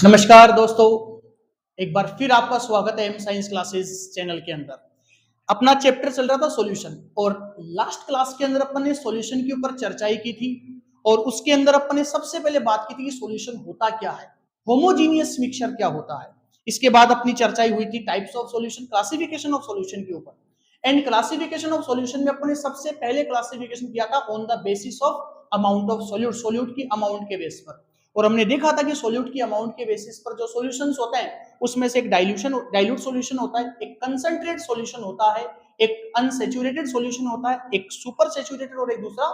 नमस्कार दोस्तों, एक बार फिर आपका स्वागत है एम साइंस क्लासेस चैनल के अंदर। अपना चैप्टर चल रहा था सॉल्यूशन और लास्ट क्लास के अंदर अपन ने सॉल्यूशन के ऊपर चर्चाई की थी और उसके अंदर अपन ने सबसे पहले बात की थी कि सॉल्यूशन होता क्या है, होमोजीनियस मिक्सचर क्या होता है। इसके बाद अपनी चर्चाई हुई थी types of solution, classification of solution के ऊपर। एंड क्लासिफिकेशन ऑफ सॉल्यूशन में अपन ने सबसे पहले क्लासिफिकेशन किया था on the basis of amount of solute, solute की अमाउंट के बेस पर। और हमने देखा था कि सॉल्यूट की अमाउंट के बेसिस पर जो सॉल्यूशंस होते हैं उसमें से एक डाइल्यूट सॉल्यूशन होता है, एक कंसंट्रेट सॉल्यूशन होता है, एक अनसैचुरेटेड सॉल्यूशन होता है, एक सुपर सैचुरेटेड और एक दूसरा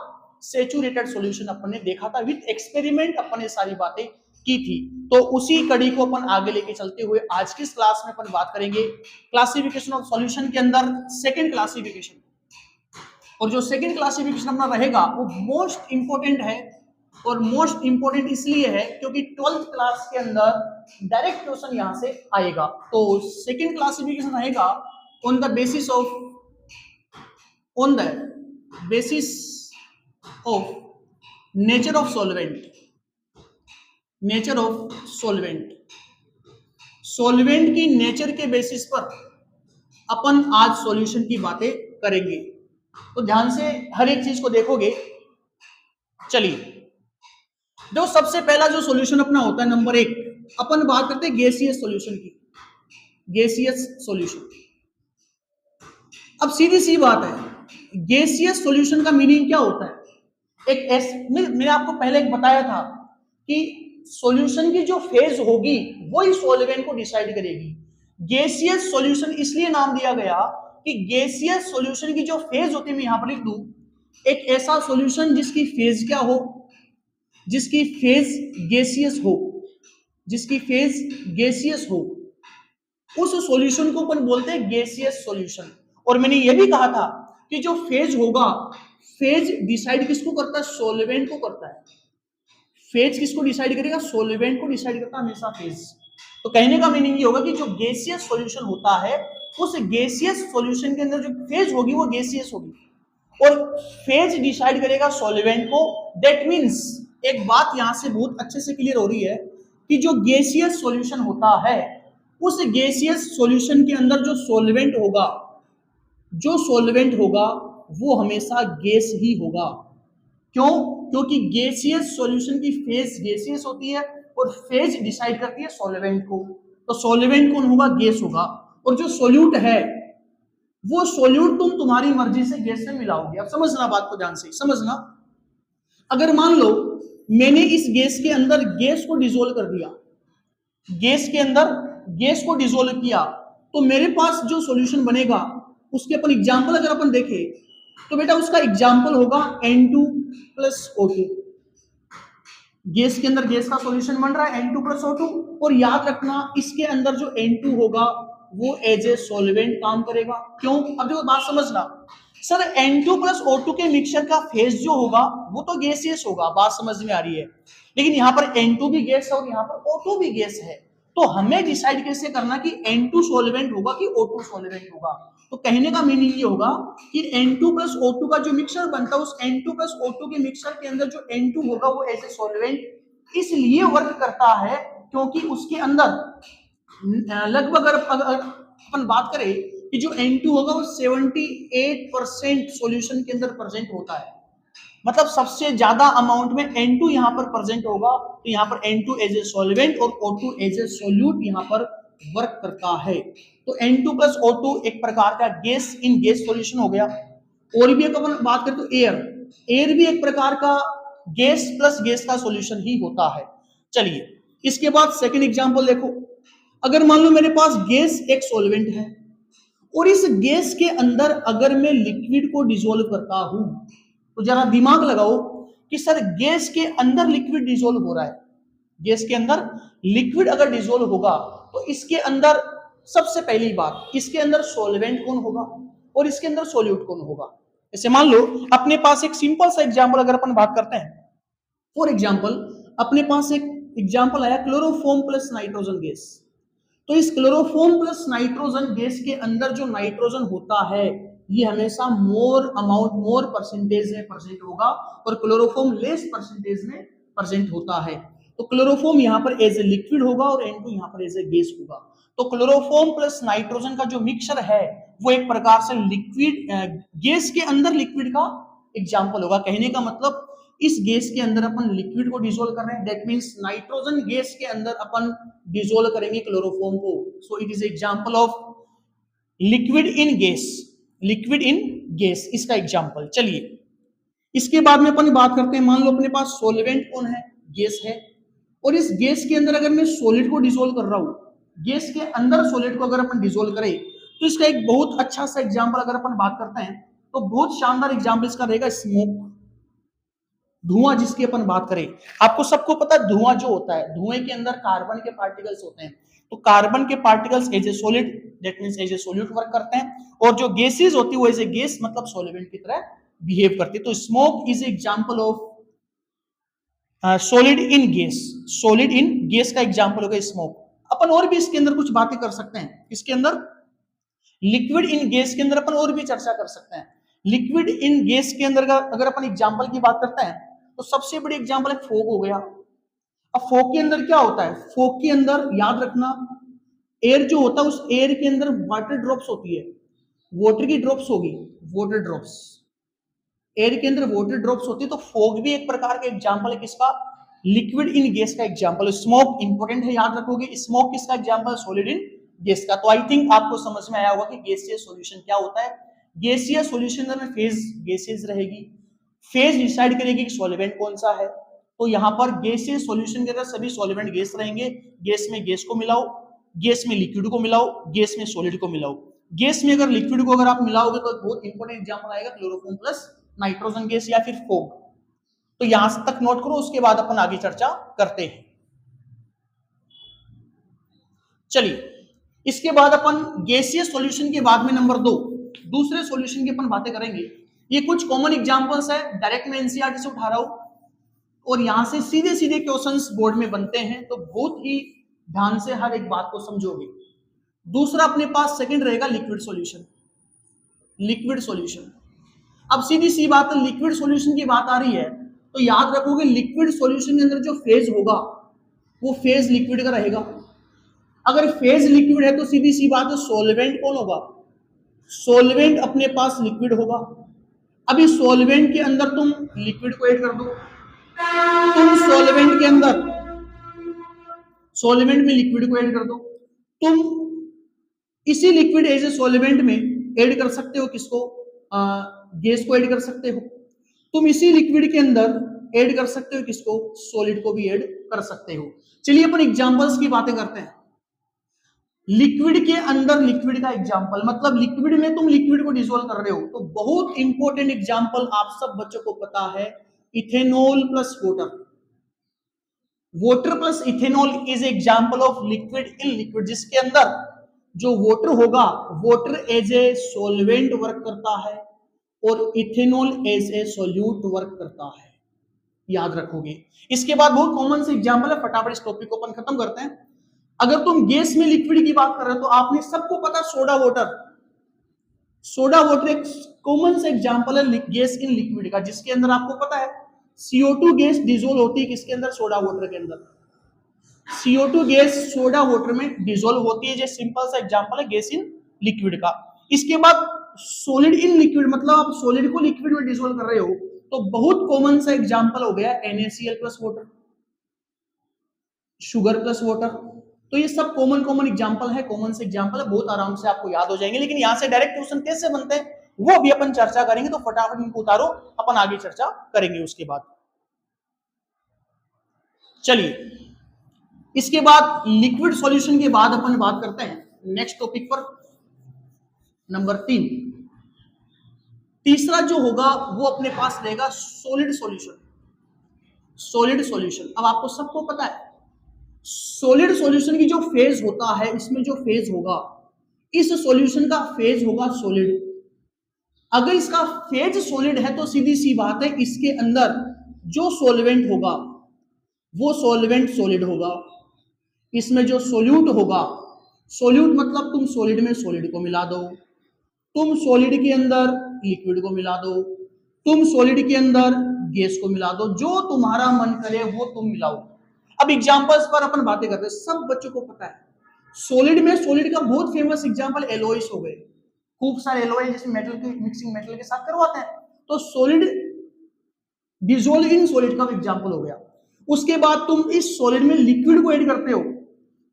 सैचुरेटेड सॉल्यूशन अपन ने देखा था। विद एक्सपेरिमेंट अपन ने सारी बातें की थी। तो उसी कड़ी को अपन आगे लेके चलते हुए आज की क्लास में अपन बात करेंगे क्लासिफिकेशन ऑफ सॉल्यूशन के अंदर सेकंड क्लासिफिकेशन। और जो सेकंड क्लासिफिकेशन अपना रहेगा वो मोस्ट इंपोर्टेंट है और मोस्ट इंपोर्टेंट इसलिए है क्योंकि 12th क्लास के अंदर डायरेक्ट क्वेश्चन यहां से आएगा। तो सेकंड क्लासिफिकेशन रहेगा on the basis of nature of solvent. Nature of solvent की नेचर के बेसिस पर अपन आज सॉल्यूशन की बातें करेंगे। तो ध्यान से हर एक चीज को देखोगे। चलिए, जो सबसे पहला जो सॉल्यूशन अपना होता है नंबर 1, अपन बात करते हैं गैसियस सॉल्यूशन की। गैसियस सॉल्यूशन, अब सीधी सी बात है, गैसियस सॉल्यूशन का मीनिंग क्या होता है? मैंने आपको पहले एक बताया था कि सॉल्यूशन की जो फेज होगी वही सॉल्वेंट को डिसाइड करेगी। गैसियस सॉल्यूशन इसलिए नाम दिया गया कि गैसियस सॉल्यूशन की जो फेज होती है, मैं यहां पर लिख दूं, एक ऐसा सॉल्यूशन जिसकी फेज क्या हो, जिसकी फेज गैसियस हो, जिसकी फेज गैसियस हो, उस सॉल्यूशन को अपन बोलते हैं गैसियस सॉल्यूशन। और मैंने यह भी कहा था कि जो फेज होगा, फेज डिसाइड किसको करता है? सॉल्वेंट को करता है। फेज किसको डिसाइड करेगा? सॉल्वेंट को डिसाइड करता है हमेशा फेज। तो कहने का मीनिंग ये होगा कि जो गैसियस सॉल्यूशन होता है उस गैसियस सॉल्यूशन के अंदर जो फेज होगी वो गैसियस होगी और फेज डिसाइड करेगा सॉल्वेंट को। दैट मींस एक बात यहां से बहुत अच्छे से क्लियर हो रही है कि जो गैसियस सॉल्यूशन होता है उस गैसियस सॉल्यूशन के अंदर जो सॉल्वेंट होगा वो हमेशा गैस ही होगा। क्यों? क्योंकि गैसियस सॉल्यूशन की फेज गैसियस होती है और फेज डिसाइड करती है सॉल्वेंट को। तो सॉल्वेंट कौन होगा? गैस होगा। और जो सॉल्यूट है वो सॉल्यूट तुम तुम्हारी मर्जी से गैस में मिलाओगे। अब समझना, बात को ध्यान से समझना। अगर मान लो मैंने इस गैस के अंदर गैस को डिसोल्व कर दिया, गैस के अंदर गैस को डिसोल्व किया, तो मेरे पास जो सॉल्यूशन बनेगा उसके अपन एग्जांपल अगर अपन देखें तो बेटा उसका एग्जांपल होगा N2 + O2। गैस के अंदर गैस का सॉल्यूशन बन रहा है N2 + O2 और याद रखना इसके अंदर जो N2 होगा वो एज ए सॉल्वेंट काम करेगा। क्यों? अब देखो बात समझना। सर N2 + O2 के मिक्सचर का फेज जो होगा वो तो गैसियस होगा, बात समझ में आ रही है, लेकिन यहाँ पर N2 भी गैस है और यहाँ पर O2 भी गैस है। तो हमें डिसाइड कैसे करना कि N2 सॉल्वेंट होगा कि O2 सॉल्वेंट होगा। तो कहने का मीनिंग ये होगा कि N2 + O2 का जो मिक्सचर बनता है उस N2 + O2 के मिक्सचर के अंदर जो N2 होगा वो एज ए सॉल्वेंट इसलिए वर्क करता है क्योंकि उसके अंदर लगभग अगर अपन बात करें कि जो N2 होगा वो 78% सॉल्यूशन के अंदर प्रेजेंट होता है। मतलब सबसे ज्यादा अमाउंट में N2 यहाँ पर प्रेजेंट होगा। तो यहाँ पर N2 एज ए सॉल्वेंट और O2 एज ए सॉल्यूट यहाँ पर वर्क करता है। तो N2 + O2 एक प्रकार का गैस इन गैस सॉल्यूशन हो गया। और भी एक अपन बात करें तो एयर भी एक प्रकार का गैस प्लस गैस का सॉल्यूशन ही होता है। चलिए, इसके बाद सेकंड एग्जांपल देखो। अगर मान लो मेरे पास गैस एक सॉल्वेंट है और इस गैस के अंदर अगर मैं लिक्विड को डिसोल्व करता हूं तो जरा दिमाग लगाओ कि सर गैस के अंदर लिक्विड डिसोल्व हो रहा है। गैस के अंदर लिक्विड अगर डिसोल्व होगा तो इसके अंदर सबसे पहली बात, इसके अंदर सॉल्वेंट कौन होगा और इसके अंदर सॉल्यूट कौन होगा। जैसे मान लो अपने पास एक सिंपल सा एग्जांपल अगर अपन बात करते हैं, फॉर एग्जांपल अपने पास एक एग्जांपल आया क्लोरोफॉर्म + नाइट्रोजन गैस। तो इस क्लोरोफॉर्म + नाइट्रोजन गैस के अंदर जो नाइट्रोजन होता है ये हमेशा मोर परसेंटेज में प्रेजेंट होगा और क्लोरोफॉर्म लेस परसेंटेज में प्रेजेंट होता है। तो क्लोरोफॉर्म यहाँ पर एज ए लिक्विड होगा और N2 यहाँ पर एज ए गैस होगा। तो क्लोरोफॉर्म प्लस नाइट्रोजन का जो मिक्सचर है वो एक प्रकार से लिक्विड गैस के अंदर लिक्विड का एग्जाम्पल होगा। कहने का मतलब इस गैस के अंदर अपन लिक्विड को डिसोल्व कर रहे हैं, दैट मींस नाइट्रोजन गैस के अंदर अपन डिसोल्व करेंगे क्लोरोफॉर्म को। So it is example of liquid in gas, liquid in gas इसका एग्जांपल। चलिए इसके बाद में अपन बात करते हैं, मान लो अपने पास सॉल्वेंट कौन है, गैस है, और इस गैस के अंदर अगर मैं सॉलिड को डिसोल्व कर रहा हूं, गैस के अंदर सॉलिड को अगर अपन डिसोल्व करें तो इसका एक बहुत अच्छा सा एग्जांपल अगर अपन बात करते हैं तो बहुत शानदार एग्जांपल इसका रहेगा स्मोक, धुआं जिसकी अपन बात करें। आपको सबको पता है धुआं जो होता है, धुएं के अंदर कार्बन के पार्टिकल्स होते हैं, तो कार्बन के particles as a solid, that means as a solute work करते हैं, और जो गैसेस होती है वो एज ए गैस मतलब सॉल्वेंट की तरह बिहेव करती है। तो smoke is example of solid in gas, solid in gas का एग्जांपल होगा स्मोक। अपन और भी इसके अंदर कुछ बातें कर सकते हैं, इसके अंदर लिक्विड इन गैस के अंदर अपन और भी चर्चा कर सकते हैं। लिक्विड इन गैस के अंदर अगर अपन एग्जांपल की बात करते हैं तो सबसे बड़ी एग्जांपल है फोग हो गया। अब फोग के अंदर क्या होता है, फोग के अंदर याद रखना एयर जो होता है उस एयर के अंदर वाटर ड्रॉप्स होती है, वाटर की ड्रॉप्स होगी, वाटर ड्रॉप्स, एयर के अंदर वाटर ड्रॉप्स होती है। तो फोग भी एक प्रकार का एग्जांपल है किसका, लिक्विड इन गैस का एग्जांपल। स्मोक इंपॉर्टेंट है, याद रखोगे, स्मोक किसका एग्जांपल, सॉलिड इन गैस का। तो आई थिंक आपको समझ में आया होगा कि गैसीय सॉल्यूशन क्या होता है। गैसीय सॉल्यूशन में फेज गैसेज रहेगी, फेज डिसाइड करेगी कि सॉल्वेंट कौन सा है। तो यहाँ पर गैसीय सॉल्यूशन के अंदर सभी सॉल्वेंट गैस रहेंगे, गैस में गैस को मिलाओ, गैस में लिक्विड को मिलाओ, गैस में सॉलिड को मिलाओ। गैस में अगर लिक्विड को अगर आप मिलाओगे तो बहुत इंपॉर्टेंट एग्जांपल आएगा क्लोरोफॉर्म प्लस नाइट्रोजन गैस या फिर फोग। तो यहां तक नोट करो, उसके बाद अपन आगे चर्चा करते हैं। चलिए इसके बाद अपन गैसीय सॉल्यूशन के बाद में नंबर 2 दूसरे सॉल्यूशन की अपन बातें करेंगे। ये कुछ कॉमन एग्जांपल्स है, डायरेक्ट मैं एनसीईआरटी से उठा रहा हूं और यहां से सीधे सीधे क्वेश्चंस बोर्ड में बनते हैं, तो बहुत ही ध्यान से हर एक बात को समझोगे। दूसरा अपने पास सेकंड रहेगा लिक्विड सॉल्यूशन, लिक्विड सॉल्यूशन। अब सीधी सी बात है, लिक्विड सॉल्यूशन की बात आ रही है तो याद रखोगे लिक्विड सॉल्यूशन के अंदर जो फेज होगा वो फेज लिक्विड का रहेगा। अगर फेज लिक्विड है तो सीधी सी बात है सॉल्वेंट कौन होगा, सॉल्वेंट अपने पास लिक्विड होगा। अभी सॉल्वेंट के अंदर तुम लिक्विड को ऐड कर दो, तुम सॉल्वेंट के अंदर सॉल्वेंट में लिक्विड को ऐड कर दो, तुम इसी लिक्विड एज ए सॉल्वेंट में ऐड कर सकते हो किसको, गैस को ऐड कर सकते हो। तुम इसी लिक्विड के अंदर ऐड कर सकते हो किसको, सॉलिड को भी ऐड कर सकते हो। चलिए अपन एग्जांपल्स की बातें करते हैं। लिक्विड के अंदर लिक्विड का एग्जांपल मतलब लिक्विड में तुम लिक्विड को डिसॉल्व कर रहे हो, तो बहुत इंपॉर्टेंट एग्जांपल आप सब बच्चों को पता है, ethanol plus water. Water plus ethanol is example of liquid in liquid, जिसके अंदर जो वाटर होगा water as a solvent work करता है और ethanol as a solute work करता है, याद रखोगे। इसके बाद बहुत कॉमन से एग्जांपल है, फटाफट इस टॉपिक को अपन खत्म करते हैं। अगर तुम गैस में लिक्विड की बात कर रहे हो तो आपने सबको पता सोडा वाटर, सोडा वाटर एक कॉमन से एग्जांपल है गैस इन लिक्विड का, जिसके अंदर आपको पता है CO2 गैस डिसॉल्व होती है किसके अंदर, सोडा वाटर के अंदर। CO2 गैस सोडा वाटर में डिसॉल्व होती है, जो सिंपल सा एग्जांपल है गैस इन लिक्विड का। इसके बाद सॉलिड इन लिक्विड मतलब आप सॉलिड को लिक्विड में डिसॉल्व कर रहे हो, तो बहुत कॉमन सा एग्जांपल हो गया NaCl plus water, sugar plus water. तो ये सब कॉमन एग्जांपल है, कॉमन से एग्जांपल है, बहुत आराम से आपको याद हो जाएंगे। लेकिन यहां से डायरेक्ट क्वेश्चन कैसे बनते हैं वो भी अपन चर्चा करेंगे, तो फटाफट इनको उतारो, अपन आगे चर्चा करेंगे उसके बाद। चलिए इसके बाद लिक्विड सॉल्यूशन के बाद अपन बात करते हैं नेक्स्ट टॉपिक पर, नंबर 3। तीसरा जो होगा वो अपने पास रहेगा सॉलिड सॉल्यूशन, सॉलिड सॉल्यूशन। अब आपको सबको पता है सॉलिड सॉल्यूशन की जो फेज होता है, इसमें जो फेज होगा, इस सॉल्यूशन का फेज होगा सॉलिड। अगर इसका फेज सॉलिड है तो सीधी सी बात है इसके अंदर जो सॉल्वेंट होगा वो सॉल्वेंट सॉलिड होगा। इसमें जो सोल्यूट होगा, सोल्यूट मतलब तुम सॉलिड में सॉलिड को मिला दो, तुम सॉलिड के अंदर लिक्विड को मिला दो, तुम सॉलिड के अंदर गैस को मिला दो, जो तुम्हारा मन करे वो तुम मिलाओ। अब एग्जांपल्स पर अपन बातें करते हैं, सब बच्चों को पता है सॉलिड में, सॉलिड का बहुत फेमस एग्जांपल एलॉयस हो गए, खूब सारे एलॉय जैसे मेटल की मिक्सिंग मेटल के साथ करवाते हैं, तो सॉलिड डिसोल्व इन सॉलिड का एग्जांपल हो गया। उसके बाद तुम इस सॉलिड में लिक्विड को ऐड करते हो,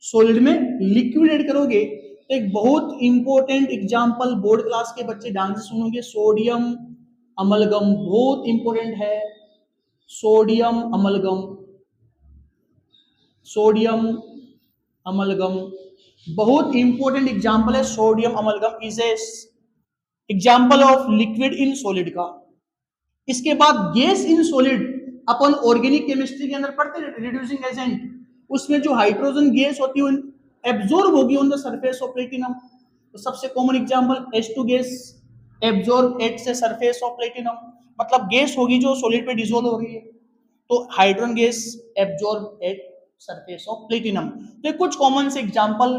सॉलिड में लिक्विड ऐड करोगे तो एक बहुत इंपॉर्टेंट एग्जांपल बोर्ड क्लास के बच्चे ध्यान से सुनोगे, सोडियम अमलगम, बहुत इंपॉर्टेंट है सोडियम अमलगम, सोडियम अमलगम बहुत इंपॉर्टेंट एग्जांपल है, sodium amalgam is a example of liquid in solid का। इसके बाद gas in solid upon organic chemistry के अंदर पढ़ते हैं, रिड्यूसिंग एजेंट, उसमें जो हाइड्रोजन गैस होती है एब्जॉर्ब होगी on the surface of platinum, तो सबसे common example H2 gas absorb at the surface of platinum, मतलब गैस होगी जो सॉलिड पे डिसॉल्व हो रही है, तो hydrogen gas absorb at surface of platinum. तो कुछ कॉमन से एग्जांपल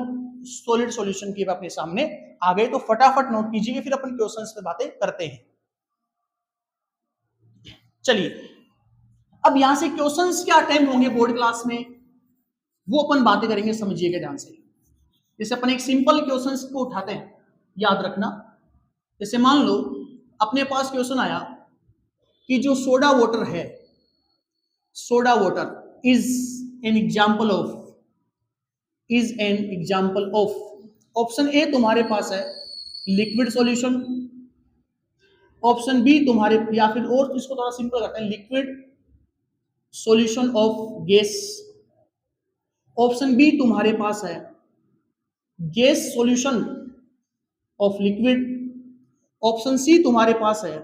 सॉलिड सॉल्यूशन के अपने सामने आ गए, तो फटाफट नोट कीजिए, फिर अपन क्वेश्चंस पे बातें करते हैं। चलिए अब यहां से क्वेश्चंस क्या अटेम्प्ट होंगे बोर्ड क्लास में, वो अपन बातें करेंगे, समझिएगा ध्यान से। जैसे अपन एक सिंपल क्वेश्चंस को उठाते हैं, याद रखना, जैसे मान लो अपने पास क्वेश्चन आया कि जो सोडा वाटर है, soda water is an example of, is an example of, option A तुम्हारे पास है लिक्विड सॉल्यूशन, ऑप्शन बी तुम्हारे, या फिर और इसको थोड़ा सिंपल करते हैं, liquid solution of gas, option B तुम्हारे पास है gas solution of liquid, option C तुम्हारे पास है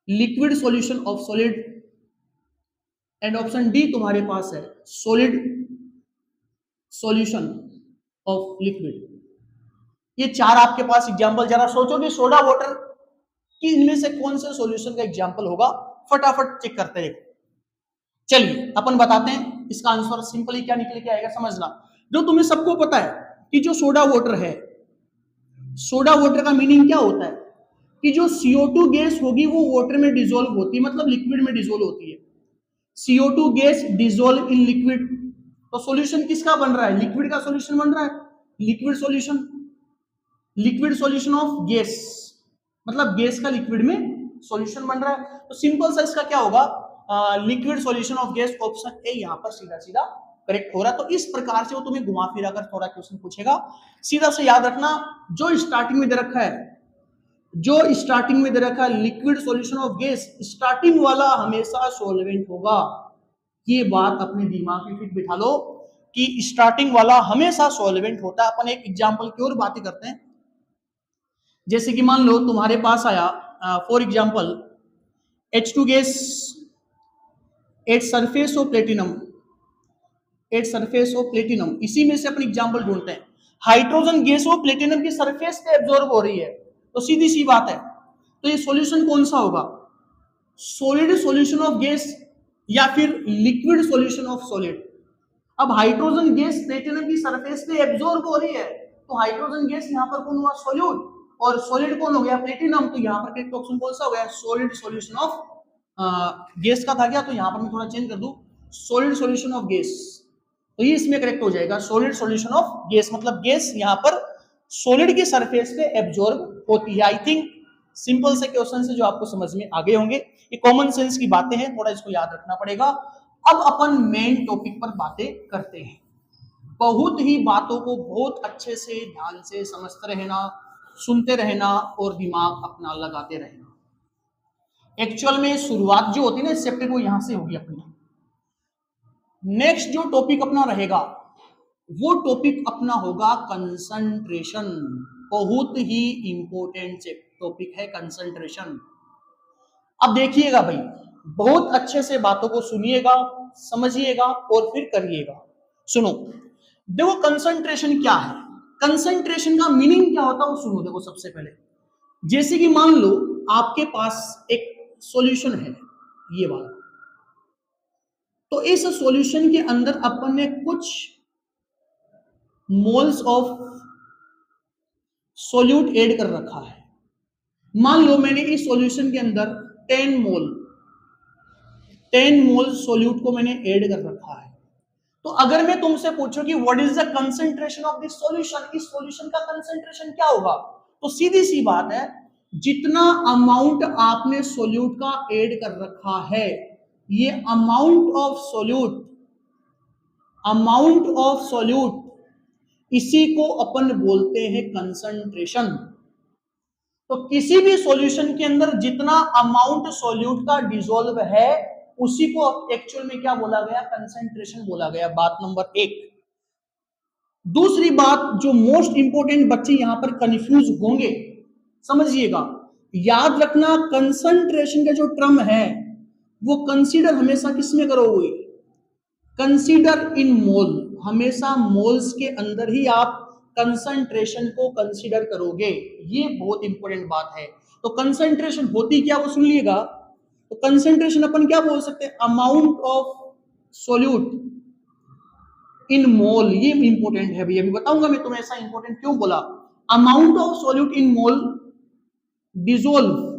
liquid solution of solid, and option D तुम्हारे पास है सॉलिड सॉल्यूशन ऑफ लिक्विड। ये चार आपके पास एग्जांपल, जरा सोचो कि सोडा वाटर कि इनमें से कौन से सॉल्यूशन का एग्जांपल होगा, फटाफट चेक करते हैं। चलिए अपन बताते हैं इसका आंसर सिंपली क्या निकल के आएगा, समझना। जो तुम्हें सबको पता है कि जो सोडा वाटर है, सोडा वाटर का मीनिंग क्या होता है कि जो CO2 गैस होगी वो वाटर में डिसॉल्व होती है, मतलब लिक्विड में डिसॉल्व होती है। CO2 gas dissolve in liquid, तो सॉल्यूशन किसका बन रहा है, लिक्विड का सॉल्यूशन बन रहा है, liquid solution, liquid solution of gas, मतलब गैस का लिक्विड में सॉल्यूशन बन रहा है। तो सिंपल सा इसका क्या होगा, liquid solution of gas, option A यहां पर सीधा सीधा करेक्ट हो रहा है। तो इस प्रकार से वो तुम्हें घुमा फिरा कर थोड़ा क्वेश्चन पूछेगा, सीधा से याद रखना, जो स्टार्टिंग में दे रखा है, जो स्टार्टिंग में दे रखा है liquid solution of gas, starting वाला हमेशा सॉल्वेंट होगा। ये बात अपने दिमाग में फिट बिठा लो कि स्टार्टिंग वाला हमेशा सॉल्वेंट होता है। अपन एक एग्जांपल की और बातें करते हैं, जैसे कि मान लो तुम्हारे पास आया for example H2 gas at surface of platinum, eight surface of platinum, इसी में से अपन एग्जांपल ढूंढते हैं। हाइड्रोजन गैस वो प्लेटिनम की सरफेस पे एब्जॉर्ब हो रही है, तो सीधी सी बात है, तो ये सॉल्यूशन कौन सा होगा, सॉलिड सॉल्यूशन ऑफ गैस या फिर लिक्विड सॉल्यूशन ऑफ सॉलिड। अब हाइड्रोजन गैस प्लेटिनम की सरफेस पे एब्जॉर्ब हो रही है, तो हाइड्रोजन गैस यहाँ पर कौन हुआ, सॉल्यूट, और सॉलिड कौन हो गया, प्लेटिनम, तो यहाँ पर करेक्ट ऑप्शन कौन सा हो गया, सॉलिड सॉल्यूशन ऑफ गैस का था क्या, तो यहाँ पर मैं थोड़ा चेंज कर दूं, सॉलिड सॉल्यूशन ऑफ गैस, तो ये इसमें करेक्ट हो जाएगा, सॉलिड सॉल्यूशन ऑफ गैस, मतलब गैस यहाँ पर सॉलिड की सरफेस पे एब्जॉर्ब होती है। आई थिंक सिंपल से क्वेश्चन से जो आपको समझ में आ गए होंगे, ये कॉमन सेंस की बातें हैं, थोड़ा इसको याद रखना पड़ेगा। अब अपन मेन टॉपिक पर बातें करते हैं, बहुत ही बातों को बहुत अच्छे से ध्यान से समझते रहना, सुनते रहना और दिमाग अपना लगाते रहना। एक्चुअल में शुरुआत जो होती है ना इस चैप्टर को, यहां से होगी अपनी। नेक्स्ट जो टॉपिक अपना रहेगा वो टॉपिक अपना होगा कंसंट्रेशन, बहुत ही इंपॉर्टेंट टॉपिक है कंसंट्रेशन। अब देखिएगा भाई, बहुत अच्छे से बातों को सुनिएगा, समझिएगा और फिर करिएगा। सुनो, देखो कंसंट्रेशन क्या है, कंसंट्रेशन का मीनिंग क्या होता है वो सुनो। देखो सबसे पहले, जैसे कि मान लो आपके पास एक सॉल्यूशन है ये वाला, तो इस सॉल्यूशन के अंदर अपन ने कुछ मोल्स ऑफ सॉल्यूट ऐड कर रखा है। मान लो मैंने इस सॉल्यूशन के अंदर 10 मोल सॉल्यूट को मैंने ऐड कर रखा है। तो अगर मैं तुमसे पूछूं कि what is the concentration of this solution, इस सॉल्यूशन का कंसंट्रेशन क्या होगा, तो सीधी सी बात है, जितना अमाउंट आपने सोल्यूट का ऐड कर रखा है, ये अमाउंट ऑफ सोल्यूट इसी को अपन बोलते हैं कंसंट्रेशन। तो किसी भी सॉल्यूशन के अंदर जितना अमाउंट सोल्यूट का डिसॉल्व है, उसी को एक्चुअल में क्या बोला गया, कंसंट्रेशन बोला गया। बात नंबर एक। दूसरी बात जो मोस्ट इंपोर्टेंट बच्चे यहां पर कंफ्यूज होंगे, समझिएगा, याद रखना, कंसंट्रेशन का जो टर्म है वो कंसीडर हमेशा किसमें करोगे, कंसीडर इन मोल, हमेशा मोल्स के अंदर ही आप कंसंट्रेशन को कंसीडर करोगे। ये बहुत इंपॉर्टेंट बात है। तो कंसंट्रेशन होती क्या वो सुन लीजिएगा। तो कंसंट्रेशन अपन क्या बोल सकते हैं, अमाउंट ऑफ सोल्यूट इन मोल। ये इंपॉर्टेंट है भैया, अभी बताऊंगा मैं तुम्हें ऐसा इंपॉर्टेंट क्यों बोला। Amount of solute in mole dissolve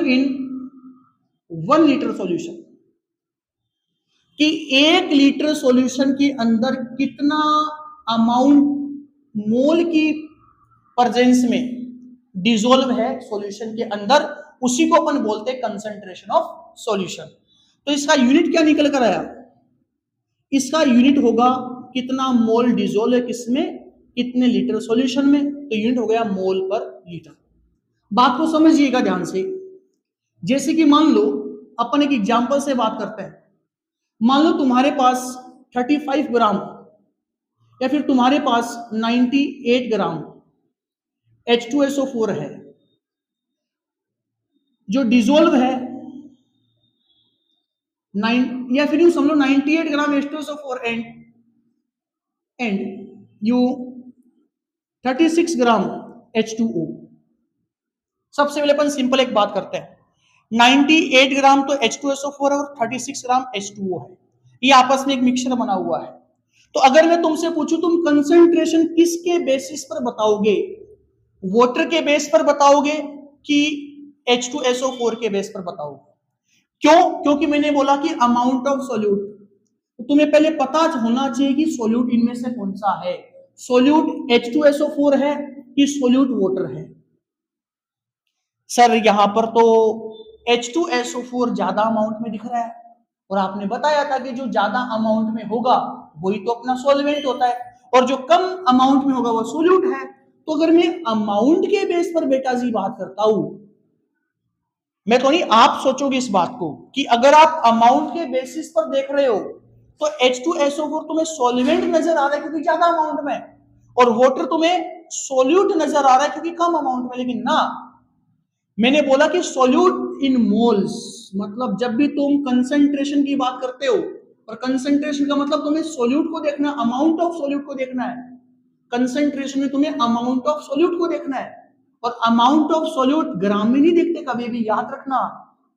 in 1 litre solution, कि 1 लीटर सॉल्यूशन के अंदर कितना अमाउंट मोल की प्रेजेंस में डिसॉल्व है सॉल्यूशन के अंदर, उसी को अपन बोलते हैं कंसंट्रेशन ऑफ सॉल्यूशन। तो इसका यूनिट क्या निकल कर आया, इसका यूनिट होगा कितना मोल डिसॉल्व है किसमें, कितने लीटर सॉल्यूशन में, तो यूनिट हो गया मोल पर लीटर। बात को समझिएगा ध्यान से। जैसे कि मान लो अपन एक एग्जांपल से बात करते हैं, मान लो तुम्हारे पास 35 ग्राम या फिर तुम्हारे पास 98 ग्राम H2SO4 है, जो डिसॉल्व है 9, या फिर यूं समझ लो 98 ग्राम H2SO4 and you 36 gram H2O। सबसे पहले अपन सिंपल एक बात करते हैं, 98 ग्राम तो H2SO4 है और 36 ग्राम H2O है, ये आपस में एक मिक्सचर बना हुआ है। तो अगर मैं तुमसे पूछूं तुम कंसंट्रेशन किसके बेसिस पर बताओगे, वाटर के बेस पर बताओगे कि H2SO4 के बेस पर बताओगे? क्यों? क्योंकि मैंने बोला कि अमाउंट ऑफ सोल्यूट, तो तुम्हें पहले पता होना चाहिए कि सोल्यूट इनमें से कौन सा है, सोल्यूट H2SO4 है कि सोल्यूट वाटर है। सर यहां पर तो H2SO4 ज्यादा अमाउंट में दिख रहा है, और आपने बताया था कि जो ज्यादा अमाउंट में होगा वही तो अपना सॉल्वेंट होता है, और जो कम अमाउंट में होगा वो सोल्यूट है। तो अगर मैं अमाउंट के बेस पर बेटा जी बात करता हूं, मैं तो नहीं, आप सोचोगे इस बात को कि अगर आप अमाउंट के बेसिस पर देख रहे हो तो H2SO4 तुम्हें सॉल्वेंट नजर आ रहा है क्योंकि ज्यादा अमाउंट में, और वाटर तुम्हें सोल्यूट नजर आ रहा है क्योंकि कम अमाउंट में। लेकिन ना, मैंने बोला कि सोल्यूट इन मोल्स, मतलब जब भी तुम कंसंट्रेशन की बात करते हो, और कंसंट्रेशन का मतलब तुम्हें सोल्यूट को देखना, अमाउंट ऑफ सोल्यूट को देखना है। कंसंट्रेशन में तुम्हें अमाउंट ऑफ सोल्यूट को देखना है, और अमाउंट ऑफ सोल्यूट ग्राम में नहीं देखते कभी भी, याद रखना।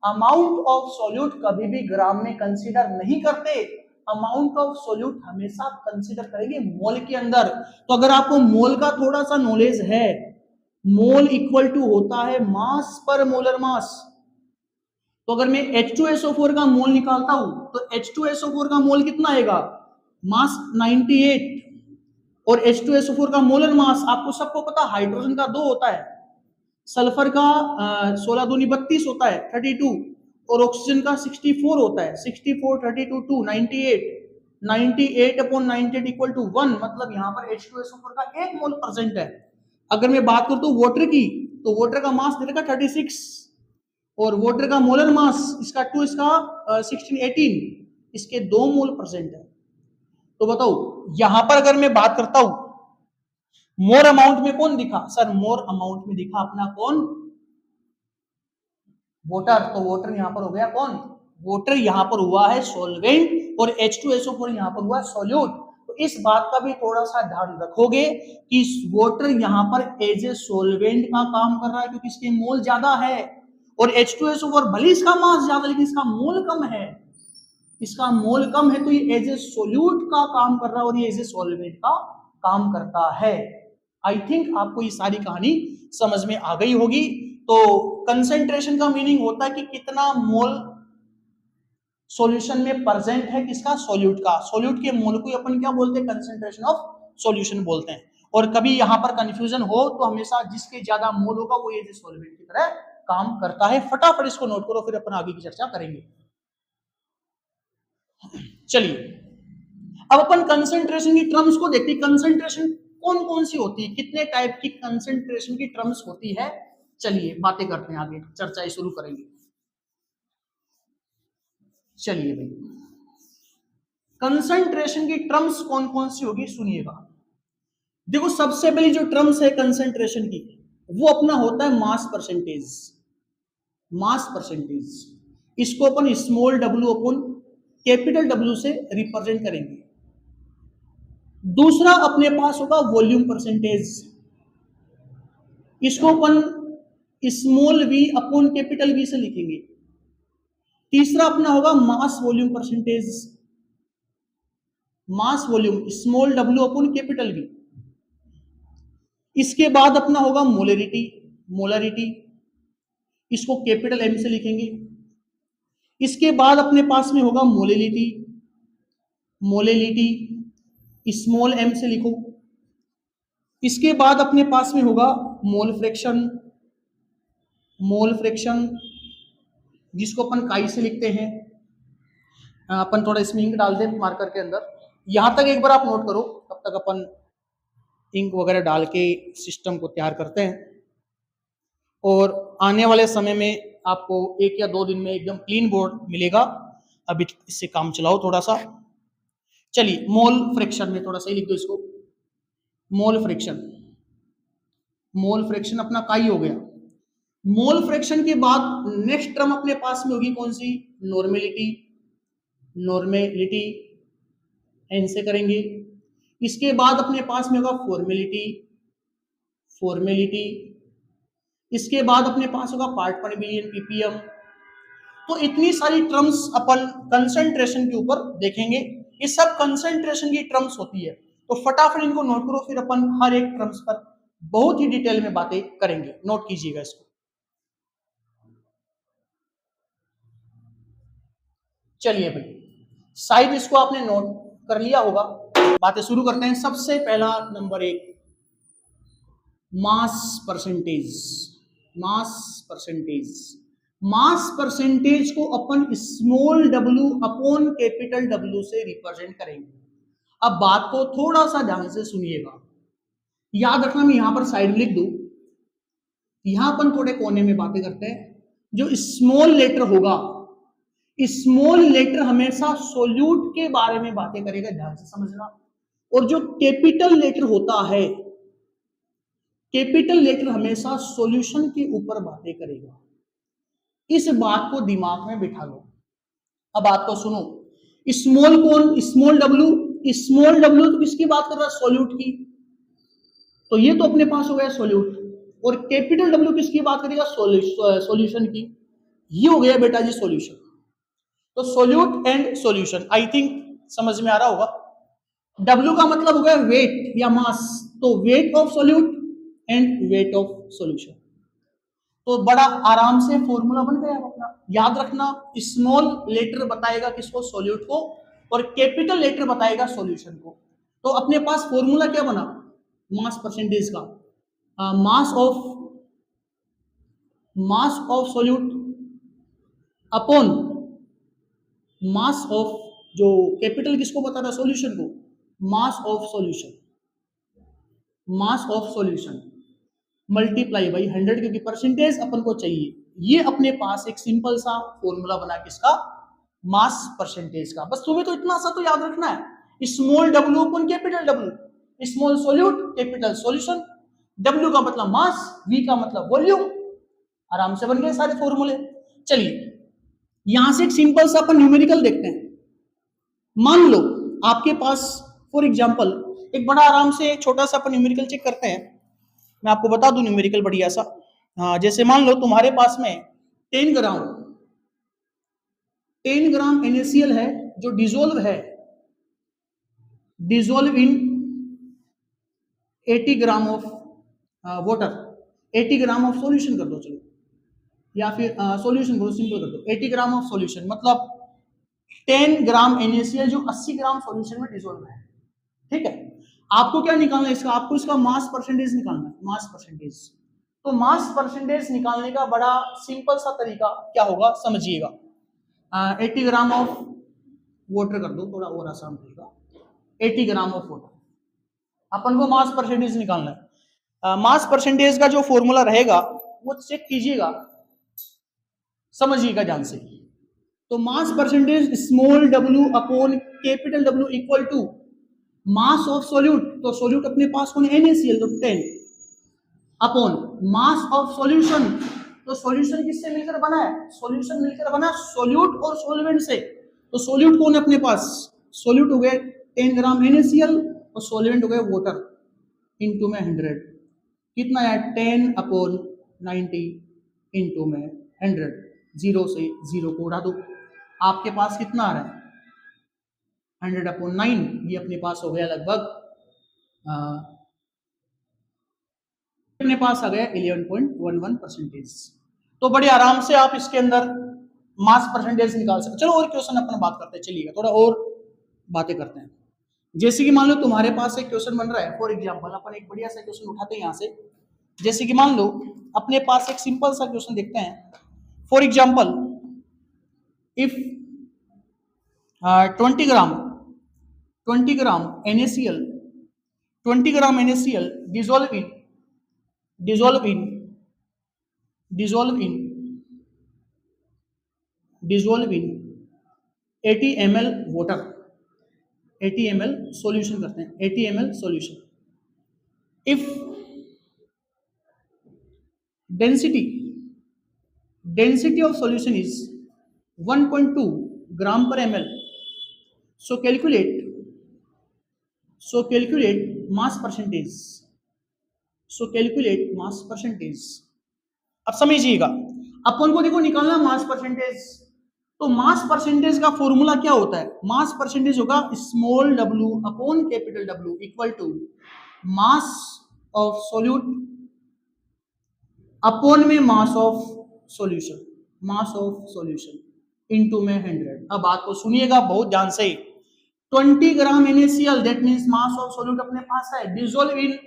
अमाउंट ऑफ सोल्यूट कभी भी ग्राम में कंसीडर नहीं करते, अमाउंट ऑफ सोल्यूट हमेशा कंसीडर करेंगे मोल के अंदर। तो अगर आपको मोल का थोड़ा सा नॉलेज है, मोल इक्वल टू होता है मास पर मोलर मास। तो अगर मैं H2SO4 का मोल निकालता हूं तो H2SO4 का मोल कितना आएगा, मास 98, और H2SO4 का मोलर मास आपको सबको पता, हाइड्रोजन का 2 होता है, सल्फर का 16 दूनी 32 होता है 32, और ऑक्सीजन का 64 होता है 64 32 2 98 अपॉन 98 इक्वल टू 1, मतलब यहाँ पर H2SO4 का 1 मोल प्रेजेंट है। अगर मैं बात करता हूँ वाटर की, तो वाटर का मास दे रखा 36, और वाटर का मोलर मास इसका 2, इसका 16 18, इसके 2 मोल प्रेजेंट है। तो बताओ यहां पर अगर मैं बात करता हूं मोर अमाउंट में कौन दिखा, सर मोर अमाउंट में दिखा अपना कौन, वाटर। तो वाटर यहां पर हो गया कौन, वाटर यहां पर हुआ है सॉल्वेंट, और H2SO4 यहां पर हुआ सॉल्यूट। तो इस बात का भी थोड़ा सा ध्यान रखोगे कि वाटर यहां पर एज ए सॉल्वेंट का काम कर रहा है क्योंकि इसके मोल ज्यादा है, और H2SO4 भले इसका मास ज्यादा लेकिन इसका मोल कम है, इसका मोल कम है, तो ये एज ए सोल्यूट का काम कर रहा है और ये एज ए सॉल्वेंट का काम करता है। आई थिंक आपको ये सारी कहानी समझ में आ गई होगी। तो कंसंट्रेशन का मीनिंग होता है कि कितना मोल सॉल्यूशन में प्रेजेंट है किसका, सॉल्यूट का। सॉल्यूट के मोल को अपन क्या बोलते हैं, कंसंट्रेशन ऑफ सॉल्यूशन बोलते हैं। और कभी यहां पर कंफ्यूजन हो तो हमेशा जिसके ज्यादा मोल होगा वो ये सॉल्वेंट की तरह काम करता है। फटाफट इसको नोट करो, फिर अपन आगे की चर्चा करेंगे। चलिए अब अपन कंसंट्रेशन की टर्म्स को देखते हैं। कंसंट्रेशन कौन कौन सी होती है, कितने टाइप की कंसंट्रेशन की टर्म्स होती है, चलिए बातें करते हैं, आगे चर्चा शुरू करेंगे। चलिए भाई, कंसंट्रेशन की टर्म्स कौन कौन सी होगी सुनिएगा। देखो सबसे पहली जो टर्म्स है कंसंट्रेशन की, वो अपना होता है मास परसेंटेज। मास परसेंटेज इसको अपन small W upon capital W से रिप्रेजेंट करेंगे। दूसरा अपने पास होगा वॉल्यूम परसेंटेज, इसको अपन small V upon capital V से लिखेंगे। तीसरा अपना होगा mass volume percentage, mass volume small W upon capital V. इसके बाद अपना होगा मोलरिटी, मोलरिटी इसको कैपिटल एम से लिखेंगे। इसके बाद अपने पास में होगा मोलेलिटी, मोलेलिटी स्मॉल एम से लिखो। इसके बाद अपने पास में होगा मोल फ्रैक्शन, मोल फ्रैक्शन जिसको अपन काई से लिखते हैं। अपन थोड़ा इसमें इंक डाल दें मार्कर के अंदर, यहां तक एक बार आप नोट करो, तब तक अपन इंक वगैरह डाल के सिस्टम को तैयार करते हैं। और आने वाले समय में आपको 1 या 2 दिन में एकदम क्लीन बोर्ड मिलेगा। अभी इससे काम चलाओ थोड़ा सा। चलिए मोल फ्रैक्शन में थोड़ा सा ही लिख दो इसको, मोल फ्रैक्शन। मोल फ्रैक्शन अपना काई हो गया। मोल फ्रैक्शन के बाद नेक्स्ट टर्म अपने पास में होगी कौन सी, नॉर्मेलिटी, नॉर्मेलिटी एन से करेंगे। इसके बाद अपने पास में होगा फॉर्मेलिटी, फॉर्मेलिटी। इसके बाद अपने पास होगा पार्ट पर मिलियन, पीपीएम। तो इतनी सारी टर्म्स अपन कंसंट्रेशन के ऊपर देखेंगे। ये सब कंसंट्रेशन की टर्म्स होती है, तो फटाफट इनको नोट करो, फिर अपन हर एक टर्म्स पर बहुत ही डिटेल में बातें करेंगे। नोट कीजिएगा इसको। चलिए भाई, शायद इसको आपने नोट कर लिया होगा। बातें शुरू करते हैं। सबसे पहला number 1 mass percentage. Mass percentage, mass percentage को अपन small W upon capital W से रिप्रेजेंट करेंगे। अब बात को थोड़ा सा ध्यान से सुनिएगा, याद रखना, मैं यहां पर साइड में लिख दूं, यहां अपन थोड़े कोने में बातें करते हैं। जो स्मॉल लेटर होगा, स्मॉल लेटर हमेशा सोल्यूट के बारे में बातें करेगा, ध्यान से समझना। और जो कैपिटल लेटर होता है, कैपिटल लेटर हमेशा सॉल्यूशन के ऊपर बातें करेगा। इस बात को दिमाग में बिठा लो। अब बात को सुनो, स्मॉल कौन, स्मॉल डब्ल्यू, स्मॉल डब्ल्यू तो किसकी बात कर रहा है, सॉल्यूट की। तो ये तो अपने पास हो गया सॉल्यूट। और कैपिटल डब्ल्यू किसकी बात करेगा, सॉल्यूशन की। ये हो गया बेटा जी सॉल्यूशन। तो solute and solution, I think समझ में आ रहा होगा। डब्ल्यू का मतलब हो गया वेट या मास, तो weight of solute and weight of solution. तो बड़ा आराम से फॉर्मूला बन गया अपना। याद रखना, स्मॉल लेटर बताएगा किसको, सॉल्यूट को, और कैपिटल लेटर बताएगा सॉल्यूशन को। तो अपने पास फॉर्मूला क्या बना, मास परसेंटेज का, मास of solute upon mass of, जो कैपिटल किसको बता रहा है, सॉल्यूशन को, मास of solution, mass of solution multiply by 100, क्योंकि परसेंटेज अपन को चाहिए। ये अपने पास एक सिंपल सा फॉर्मूला बना किसका, मास परसेंटेज का। बस तुम्हें तो इतना सा तो याद रखना है, small W upon capital W, small solute capital solution, W का मतलब मास, वी का मतलब वॉल्यूम। आराम से बन गए सारे फॉर्मूले। चलिए यहां से एक सिंपल सा अपन न्यूमेरिकल देखते हैं। मान लो आपके पास फॉर एग्जांपल एक बड़ा आराम से छोटा सा अपन न्यूमेरिकल चेक करते हैं। मैं आपको बता दूं न्यूमेरिकल बढ़िया सा। हाँ, जैसे मान लो तुम्हारे पास में 10 ग्राम NaCl है, जो डिजोल्व है, dissolve in 80 gram of water, 80 gram of solution कर दो, चलो, या फिर सॉल्यूशन करो, सिंपल कर दो, 80 ग्राम ऑफ सॉल्यूशन, मतलब 10 ग्राम NaCl जो 80 ग्राम सॉल्यूशन में डिसॉल्व है। ठीक है, आपको क्या निकालना है इसका, आपको इसका मास परसेंटेज निकालना है, मास परसेंटेज। तो मास परसेंटेज निकालने का बड़ा सिंपल सा तरीका क्या होगा समझिएगा। 80 ग्राम ऑफ वाटर कर दो, थोड़ा और आसान रहेगा। 80 ग्राम ऑफ वाटर, अपन को मास परसेंटेज निकालना है। मास परसेंटेज का जो फॉर्मूला रहेगा वो चेक कीजिएगा, समझिएगा ध्यान से। तो mass percentage small w upon capital W equal to mass of solute, तो सोल्यूट अपने पास कौन है NaCl, तो 10 अपॉन मास ऑफ सॉल्यूशन, तो सॉल्यूशन किससे मिलकर बना है, सॉल्यूशन मिलकर बना सोल्यूट और सॉल्वेंट से। तो सोल्यूट कौन है अपने पास, सोल्यूट हो गए 10 ग्राम NaCl और सॉल्वेंट हो गए वाटर इनटू में 100, कितना है 10 अपॉन 90 इनटू में 100, 0 से 0 को उड़ा दो, आपके पास कितना आ रहा है 100 अपॉन 9, ये अपने पास हो गया लगभग अपने पास आ गया 11.11%। तो बड़े आराम से आप इसके अंदर मास परसेंटेज निकाल सकते। चलो और क्वेश्चन अपन बात करते हैं, चलिएगा थोड़ा और बातें करते हैं। जैसे कि मान लो तुम्हारे पास एक क्वेश्चन बन रहा है, फॉर एग्जांपल अपन एक बढ़िया सा क्वेश्चन उठाते हैं यहाँ से। जैसे कि मान लो अपने पास एक सिंपल सा क्वेश्चन देखते हैं, for example if 20 gram NaCl, 20 gram NaCl dissolve in 80 ml water, 80 ml solution करते हैं, 80 ml solution. If density of solution is 1.2 ग्राम पर ml, so calculate mass percentage। अब समझिएगा, अपन को देखो निकालना मास परसेंटेज, तो मास परसेंटेज का फॉर्मूला क्या होता है, मास परसेंटेज होगा small w upon capital W equal to mass of solute upon में मास ऑफ सॉल्यूशन इनटू में 100। अब बात को सुनिएगा बहुत ध्यान से, 20 ग्राम NaCl that means mass of solute अपने पास है, dissolve in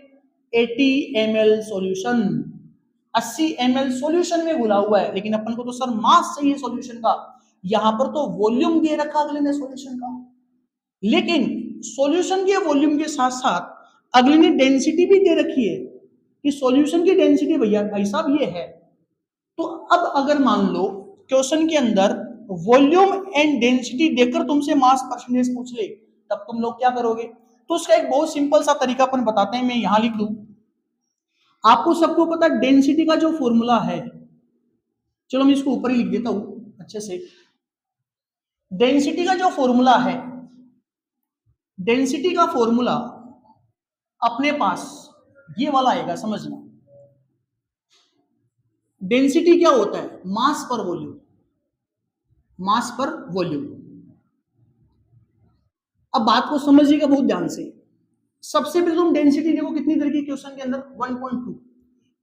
80 ml solution, 80 ml solution में घुला हुआ है, लेकिन अपन को तो सर मास चाहिए सॉल्यूशन का, यहां पर तो वॉल्यूम दे रखा अगले ने सॉल्यूशन का, लेकिन सॉल्यूशन के वॉल्यूम के साथ साथ अगले ने डेंसिटी भी दे रखी है कि सॉल्यूशन की डेंसिटी भैया भाई साहब ये है। तो अब अगर मान लो क्वेश्चन के अंदर वॉल्यूम एंड डेंसिटी देकर तुमसे मास परसेंटेज पूछ ले, तब तुम लोग क्या करोगे। तो उसका एक बहुत सिंपल सा तरीका अपन बताते हैं, मैं यहां लिख दूं, आपको सबको पता डेंसिटी का जो फॉर्मूला है, चलो मैं इसको ऊपर ही लिख देता हूं अच्छे से। डेंसिटी का जो फॉर्मूला है, डेंसिटी का फॉर्मूला अपने पास ये वाला आएगा, समझना। डेंसिटी क्या होता है, मास पर वॉल्यूम, मास पर वॉल्यूम। अब बात को समझिएगा बहुत ध्यान से। सबसे पहले तुम डेंसिटी देखो कितनी तरह की क्वेश्चन के अंदर 1.2,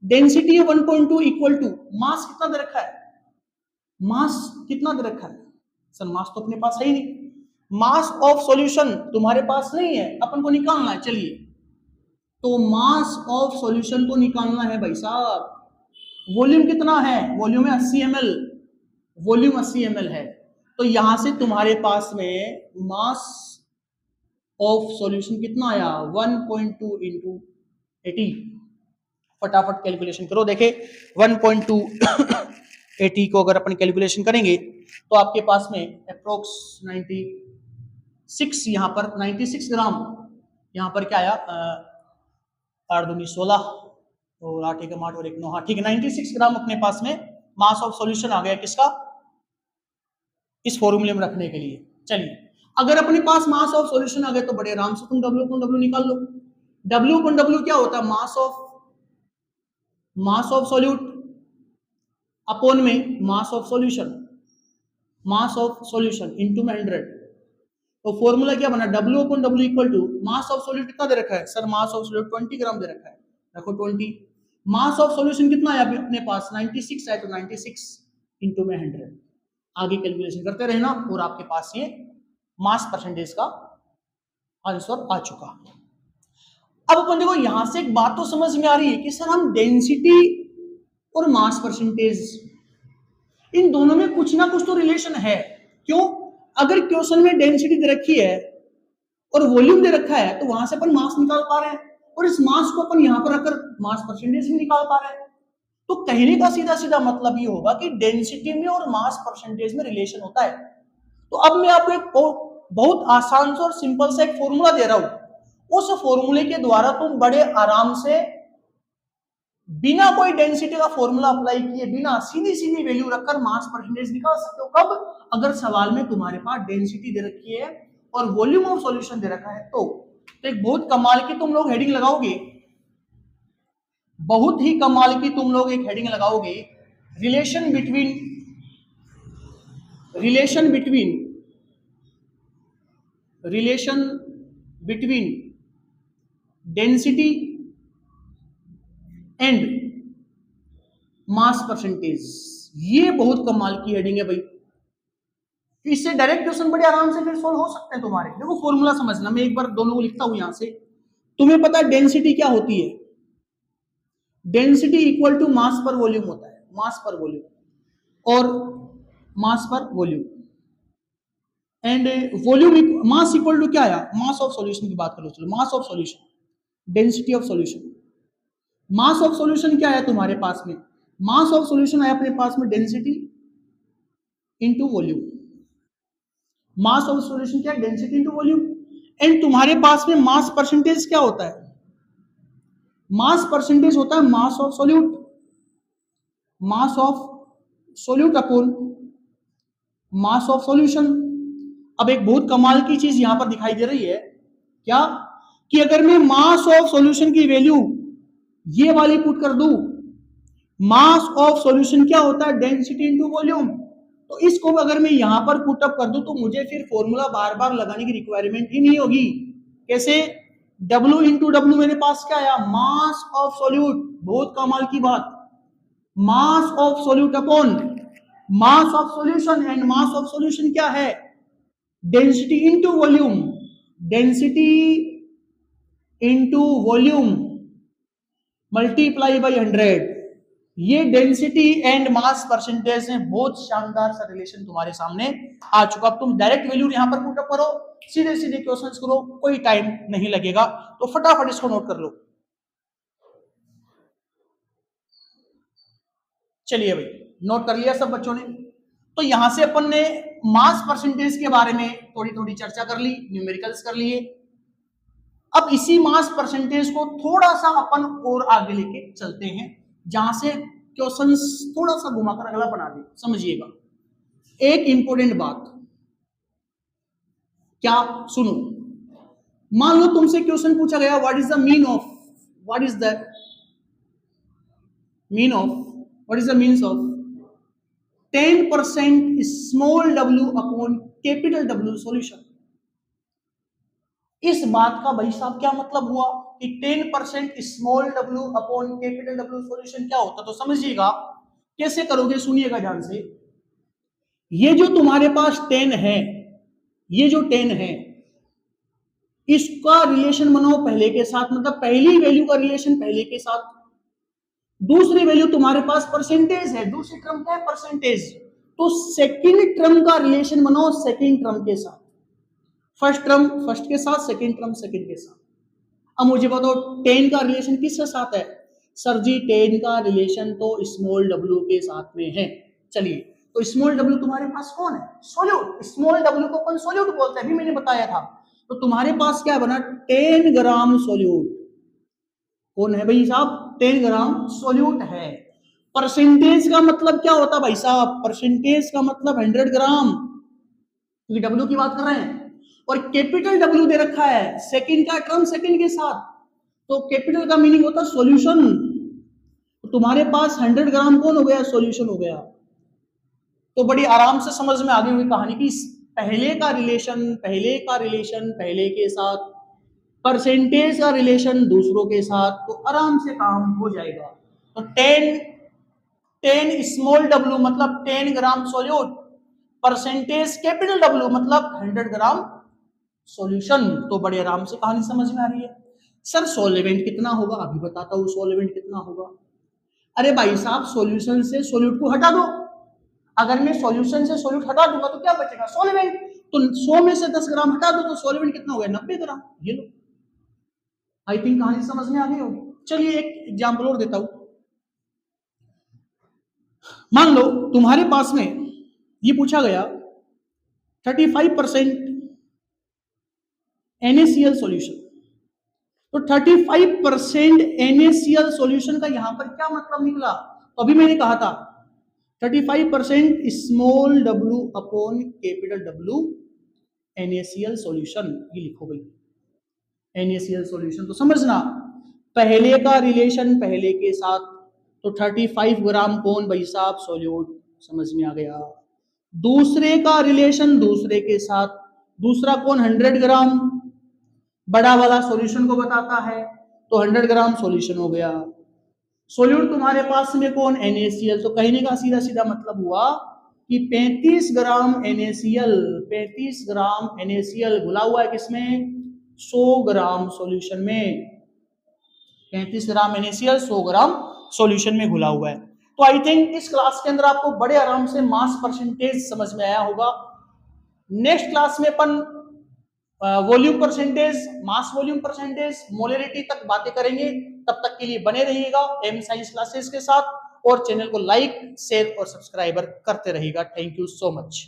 डेंसिटी है 1.2 इक्वल टू मास कितना दे रखा है, मास कितना दे रखा है सर, मास तो अपने पास है ही नहीं, मास ऑफ सॉल्यूशन तुम्हारे पास नहीं है, अपन को निकालना है। चलिए तो मास ऑफ सॉल्यूशन को निकालना है भाई साहब, वॉल्यूम कितना है, वॉल्यूम है 80 ml, वॉल्यूम 80 ml है, तो यहां से तुम्हारे पास में मास ऑफ सॉल्यूशन कितना आया 1.2 इंटू 80, फटाफट कैलकुलेशन करो। देखे 1.2 80 को अगर अपन कैलकुलेशन करेंगे तो आपके पास में अप्रोक्स 96, यहाँ पर 96 ग्राम, यहाँ पर क्या आया 8 दूनी 16 और 8 एक 8 और 1 9, हाँ ठीक है 96 ग्राम अपने पास में मास ऑफ सॉल्यूशन आ गया, किसका, इस फॉर्मूले में रखने के लिए। चलिए अगर अपने पास मास ऑफ सॉल्यूशन आ गया तो बड़े आराम से तुम W निकाल लो। W क्या होता है, मास ऑफ सॉल्यूट अपॉन में मास ऑफ सॉल्यूशन इनटू में 100। तो फॉर्मूला क्या बना, W equal to mass of solute कितना दे रखा है sir, mass of solute 20 gram दे रखा है, देखो 20, मास ऑफ सॉल्यूशन कितना है अपने पास 96 है, तो 96 इनटू में 100। आगे कैलकुलेशन करते रहना और आपके पास ये मास परसेंटेज का आंसर आ चुका। अब अपन देखो यहां से एक बात तो समझ में आ रही है कि सर हम डेंसिटी और मास परसेंटेज इन दोनों में कुछ ना कुछ तो रिलेशन है। क्यों? अगर क्वेश्चन में डेंसिटी दे रखी है और वॉल्यूम दे रखा है तो वहां से अपन मास निकाल पा रहे हैं और इस मास को अपन यहां पर रखकर मास परसेंटेज भी निकाल पा रहे हैं। तो कहने का सीधा सीधा मतलब ये होगा कि डेंसिटी में और मास परसेंटेज में रिलेशन होता है। तो अब मैं आपको एक बहुत आसान सा और सिंपल सा एक फॉर्मूला दे रहा हूं, उस फॉर्मूले के द्वारा तुम बड़े आराम से बिना कोई डेंसिटी का फॉर्मूला अप्लाई किए बिना सीधी सीधी वैल्यू रखकर मास परसेंटेज निकाल सकते हो। कब? अगर सवाल में तुम्हारे पास डेंसिटी दे रखी है और वॉल्यूम ऑफ सॉल्यूशन दे रखा है तो एक बहुत कमाल की तुम लोग हेडिंग लगाओगे, बहुत ही कमाल की तुम लोग एक हेडिंग लगाओगे, relation between density and mass percentage. ये बहुत कमाल की हेडिंग है भाई, इससे डायरेक्ट क्वेश्चन बड़े आराम से फिर सॉल्व हो सकते हैं तुम्हारे। देखो फॉर्मूला समझना, मैं एक बार दोनों को लिखता हूं यहां से। तुम्हें पता है डेंसिटी क्या होती है? डेंसिटी इक्वल टू मास पर वॉल्यूम होता है, मास पर वॉल्यूम और मास पर volume and volume mass equal to क्या आया? मास ऑफ सॉल्यूशन की बात करो, चलो mass of solution, density of solution. Mass of solution क्या आया तुम्हारे पास में? मास ऑफ सॉल्यूशन आया अपने पास में density into volume. Mass of solution क्या है? Density into volume. एंड तुम्हारे पास में मास परसेंटेज क्या होता है? मास परसेंटेज होता है मास of solute, mass of solute upon mass of solution. अब एक बहुत कमाल की चीज यहां पर दिखाई दे रही है, क्या? कि अगर मैं मास ऑफ सॉल्यूशन की वैल्यू ये वाली पुट कर दूं, मास ऑफ सॉल्यूशन क्या होता है? Density into volume. तो इसको अगर मैं यहां पर पुट अप कर दूं तो मुझे फिर फॉर्मूला बार बार लगाने की रिक्वायरमेंट ही नहीं होगी। कैसे? W इंटू डब्ल्यू मेरे पास क्या आया? Mass of solute. बहुत कमाल की बात, मास of solute upon mass of solution. And mass of solution क्या है? Density into volume, density into volume multiply by 100। ये डेंसिटी एंड मास परसेंटेज में बहुत शानदार सा रिलेशन तुम्हारे सामने आ चुका। अब तुम डायरेक्ट वैल्यू यहां पर पुट अप करो, सीधे सीधे क्वेश्चंस करो, कोई टाइम नहीं लगेगा। तो फटाफट इसको नोट कर लो। चलिए भाई, नोट कर लिया सब बच्चों ने? तो यहां से अपन ने मास परसेंटेज के बारे में थोड़ी थोड़ी चर्चा कर ली, न्यूमेरिकल्स कर लिए। अब इसी मास परसेंटेज को थोड़ा सा अपन और आगे लेके चलते हैं, जहां से क्वेश्चंस थोड़ा सा घुमाकर अगला बना दे। समझिएगा एक इंपॉर्टेंट बात, क्या? सुनो, मान लो तुमसे क्वेश्चन पूछा गया what is the mean of, what is the mean of, what is the means of 10% small w upon capital W solution. इस बात का भाई साहब क्या मतलब हुआ कि 10% small w upon capital W solution क्या होता? तो समझिएगा कैसे करोगे, सुनिएगा ध्यान से। ये जो तुम्हारे पास 10 है, ये जो 10 है, इसका रिलेशन बनाओ पहले के साथ, मतलब पहली वैल्यू का रिलेशन पहले के साथ। दूसरी वैल्यू तुम्हारे पास परसेंटेज है, दूसरी टर्म क्या है? परसेंटेज। तो सेकंड टर्म का रिलेशन बनाओ सेकंड टर्म के साथ, फर्स्ट टर्म फर्स्ट के साथ, सेकंड टर्म सेकंड के साथ। अब मुझे बताओ 10 का रिलेशन किसके साथ है? सर जी 10 का रिलेशन तो स्मॉल w के साथ में है। चलिए, तो स्मॉल w तुम्हारे पास कौन है? सॉल्यूट। स्मॉल w को अपन सॉल्यूट बोलते हैं, अभी मैंने बताया था। तो तुम्हारे पास क्या बना? 10 ग्राम सॉल्यूट। कौन है भाई साहब? 10 ग्राम सॉल्यूट है। परसेंटेज का मतलब क्या होता है भाई साहब? परसेंटेज का मतलब 100 ग्राम, क्योंकि w की बात कर रहे हैं। और कैपिटल W दे रखा है, सेकंड का टर्म सेकंड के साथ, तो कैपिटल का मीनिंग होता है सॉल्यूशन। तो तुम्हारे पास 100 ग्राम कौन हो गया? सॉल्यूशन हो गया। तो बड़ी आराम से समझ में आ गई हुई कहानी की पहले का रिलेशन पहले के साथ, परसेंटेज का रिलेशन दूसरों के साथ, तो आराम से काम हो जाएगा। तो 10 स्मॉल w मतलब 10 ग्राम सॉल्यूट परसेंटेज कैपिटल डब्ल्यू मतलब 100 ग्राम सॉल्यूशन। तो बड़े आराम से कहानी समझ में आ रही है। सर सॉल्वेंट कितना होगा, अभी बताता हूं सॉल्वेंट कितना होगा। अरे भाई साहब सॉल्यूशन से सॉल्यूट को हटा दो, अगर मैं सॉल्यूशन से सॉल्यूट हटा दूंगा तो क्या बचेगा, सॉल्वेंट। तो 100 में से 10 ग्राम हटा दो तो सॉल्वेंट कितना हो गया, 90 ग्राम। ये लो, आई थिंक कहानी समझ में आ गई होगी। चलिए एक एग्जाम्पल और देता हूं। मान लो तुम्हारे पास में ये पूछा गया 35% NaCl सॉल्यूशन। तो 35% NaCl सॉल्यूशन का यहां पर क्या मतलब निकला, तो अभी मैंने कहा था 35% small w upon capital W NaCl solution, ये लिखो भाई NaCl सॉल्यूशन। तो समझना पहले का रिलेशन पहले के साथ, तो 35 ग्राम कौन भाई साहब, सॉल्यूट, समझ में आ गया। दूसरे का रिलेशन दूसरे के साथ, दूसरा कौन 100 ग्राम, बड़ा वाला सॉल्यूशन को बताता है, तो 100 ग्राम सॉल्यूशन हो गया। सॉल्यूट तुम्हारे पास में कौन, NaCl। तो कहने का सीधा सीधा मतलब हुआ कि 35 ग्राम NaCl, 35 ग्राम NaCl घुला हुआ है किसमें, 100 ग्राम सॉल्यूशन में। 35 ग्राम NaCl 100 ग्राम सॉल्यूशन में घुला हुआ है। तो आई थिंक इस क्लास के अंदर आपको बड़े आराम से मास परसेंटेज समझ में आया होगा। नेक्स्ट क्लास में upon volume percentage, mass volume percentage, molarity तक बातें करेंगे। तब तक के लिए बने रहिएगा एम साइंस क्लासेस के साथ, और चैनल को लाइक शेयर और सब्सक्राइबर करते रहिएगा। Thank you so much.